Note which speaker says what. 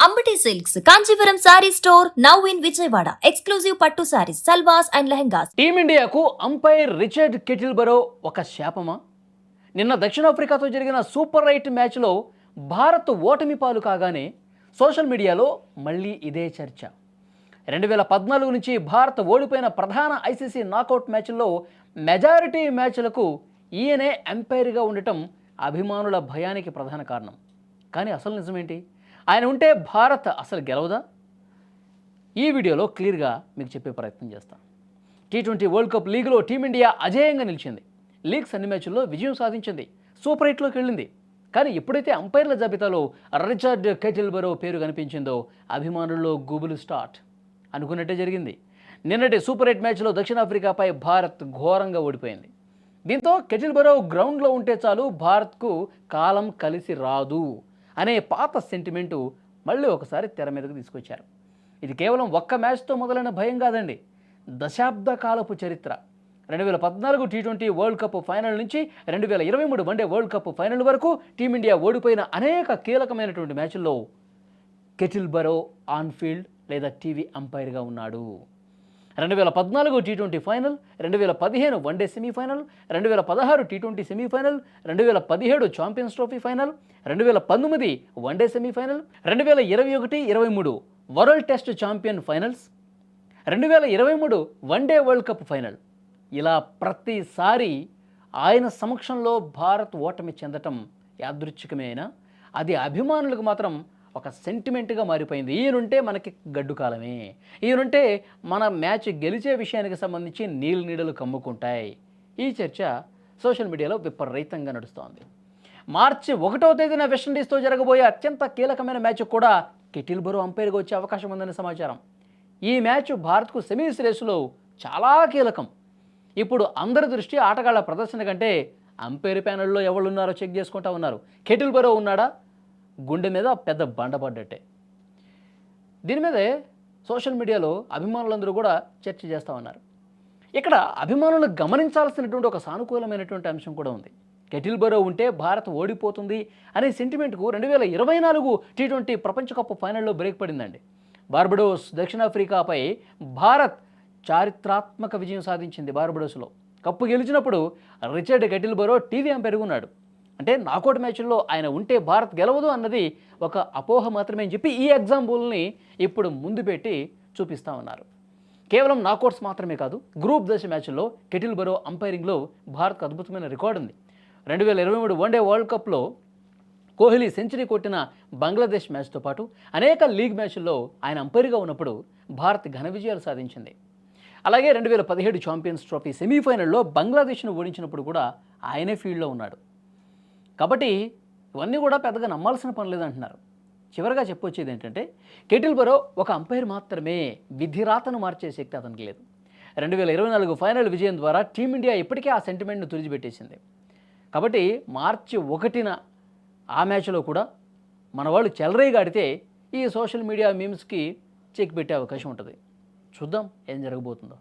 Speaker 1: Ambati silks Kanchipuram sorry store now in Vijayawada. Exclusive పట్టు saris, సల్వాస్ and lehengas.
Speaker 2: టీమిండియాకు umpire Richard Kettleborough ఒక శాపమా? నిన్న దక్షిణాఫ్రికాతో జరిగిన సూపర్ 8 మ్యాచ్లో భారత్ ఓటమి పాలు కాగానే సోషల్ మీడియాలో మళ్ళీ ఇదే చర్చ. 2014 నుంచి భారత్ ఓడిపోయిన ప్రధాన ఐసీసీ నాకౌట్ మ్యాచ్ల్లో మెజారిటీ మ్యాచ్లకు ఈయనే అంపైర్గా ఉండటం అభిమానుల భయానికి ప్రధాన కారణం. కానీ అసలు నిజమేంటి? ఆయన ఉంటే భారత్ అసలు గెలవదా? ఈ వీడియోలో క్లియర్గా మీకు చెప్పే ప్రయత్నం చేస్తాను. T20 వరల్డ్ కప్ లీగ్లో టీమిండియా అజేయంగా నిలిచింది. లీగ్స్ అన్ని మ్యాచ్ల్లో విజయం సాధించింది. సూపర్ 8లోకి వెళ్ళింది. కానీ ఎప్పుడైతే అంపైర్ల జాబితాలో రిచర్డ్ కెటిల్బరో పేరు కనిపించిందో అభిమానుల్లో గుబులు స్టార్ట్. అనుకున్నట్టే జరిగింది. నిన్నటి సూపర్ 8 మ్యాచ్లో దక్షిణాఫ్రికాపై భారత్ ఘోరంగా ఓడిపోయింది. దీంతో కెటిల్బరో గ్రౌండ్లో ఉంటే చాలు భారత్కు కాలం కలిసి రాదు అనే పాత సెంటిమెంటు మళ్ళీ ఒకసారి తెర మీదకు తీసుకొచ్చారు. ఇది కేవలం ఒక్క మ్యాచ్తో మొదలైన భయం కాదండి, దశాబ్ద కాలపు చరిత్ర. 2014 T20 వరల్డ్ కప్ ఫైనల్ నుంచి 2023 వన్డే వరల్డ్ కప్ ఫైనల్ వరకు టీమిండియా ఓడిపోయిన అనేక కీలకమైనటువంటి మ్యాచ్ల్లో కెటిల్బరో ఆన్ ఫీల్డ్ లేదా టీవీ అంపైర్గా ఉన్నాడు. 2014 T20 final, 2015 one day semi-final, 2016 T20 semi-final, 2017 champions trophy final, 2019 one day semi-final, 2021-23 world test champion finals, 2023 one day world cup final. ఇలా ప్రతిసారి ఆయన సమక్షంలో భారత్ ఓటమి చెందటం యాదృచ్ఛికమేనా? అది అభిమానులకు మాత్రం ఒక సెంటిమెంట్గా మారిపోయింది. ఈయనుంటే మనకి గడ్డు కాలమే, ఈయనుంటే మన మ్యాచ్ గెలిచే విషయానికి సంబంధించి నీడలు కమ్ముకుంటాయి. ఈ చర్చ సోషల్ మీడియాలో విపరీతంగా నడుస్తోంది. మార్చి 1వ తేదీన వెస్టిండీస్తో జరగబోయే అత్యంత కీలకమైన మ్యాచ్ కూడా కెటిల్బరో అంపైర్గా వచ్చే అవకాశం ఉందని సమాచారం. ఈ మ్యాచ్ భారత్కు సెమీస్ రేసులో చాలా కీలకం. ఇప్పుడు అందరి దృష్టి ఆటగాళ్ల ప్రదర్శన కంటే అంపైర్ ప్యానెల్లో ఎవరున్నారో చెక్ చేసుకుంటా ఉన్నారు. కెటిల్బరో ఉన్నాడా? గుండె మీద పెద్ద బండపడ్డట్టే. దీని మీదే సోషల్ మీడియాలో అభిమానులందరూ కూడా చర్చ చేస్తూ ఉన్నారు. ఇక్కడ అభిమానులు గమనించాల్సినటువంటి ఒక సానుకూలమైనటువంటి అంశం కూడా ఉంది. కెటిల్బరో ఉంటే భారత్ ఓడిపోతుంది అనే సెంటిమెంట్కు 2024 T20 ప్రపంచ కప్ ఫైనల్లో బ్రేక్ పడిందండి. బార్బడోస్ దక్షిణాఫ్రికాపై భారత్ చారిత్రాత్మక విజయం సాధించింది. బార్బడోస్లో కప్పు గెలిచినప్పుడు రిచర్డ్ కెటిల్బరో టీవీ అంపైర్గా ఉన్నాడు. అంటే నాకౌట్ మ్యాచ్ల్లో ఆయన ఉంటే భారత్ గెలవదు అన్నది ఒక అపోహ మాత్రమే అని చెప్పి ఈ ఎగ్జాంపుల్ని ఇప్పుడు ముందు పెట్టి చూపిస్తూ ఉన్నారు. కేవలం నాకౌట్స్ మాత్రమే కాదు, గ్రూప్ దశ మ్యాచ్ల్లో కెటిల్బరో అంపైరింగ్లో భారత్కు అద్భుతమైన రికార్డు ఉంది. 2023 వన్డే వరల్డ్ కప్లో కోహ్లీ సెంచరీ కొట్టిన బంగ్లాదేశ్ మ్యాచ్తో పాటు అనేక లీగ్ మ్యాచ్ల్లో ఆయన అంపైర్గా ఉన్నప్పుడు భారత్ ఘన విజయాలు సాధించింది. అలాగే 2017 ఛాంపియన్స్ ట్రోఫీ సెమీఫైనల్లో బంగ్లాదేశ్ను ఓడించినప్పుడు కూడా ఆయనే ఫీల్డ్లో ఉన్నాడు. కాబట్టి ఇవన్నీ కూడా పెద్దగా నమ్మాల్సిన పని లేదంటున్నారు. చివరిగా చెప్పొచ్చేది ఏంటంటే కెటిల్బరో ఒక అంపైర్ మాత్రమే, విధిరాతను మార్చే శక్తి అతనికి లేదు. 2024 ఫైనల్ విజయం ద్వారా టీమిండియా ఇప్పటికే ఆ సెంటిమెంట్ను తుడిచిపెట్టేసింది. కాబట్టి మార్చి 1న ఆ మ్యాచ్లో కూడా మన వాళ్ళు చెలరేగాడితే ఈ సోషల్ మీడియా మీమ్స్కి చెక్ పెట్టే అవకాశం ఉంటుంది. చూద్దాం ఏం జరగబోతుందో.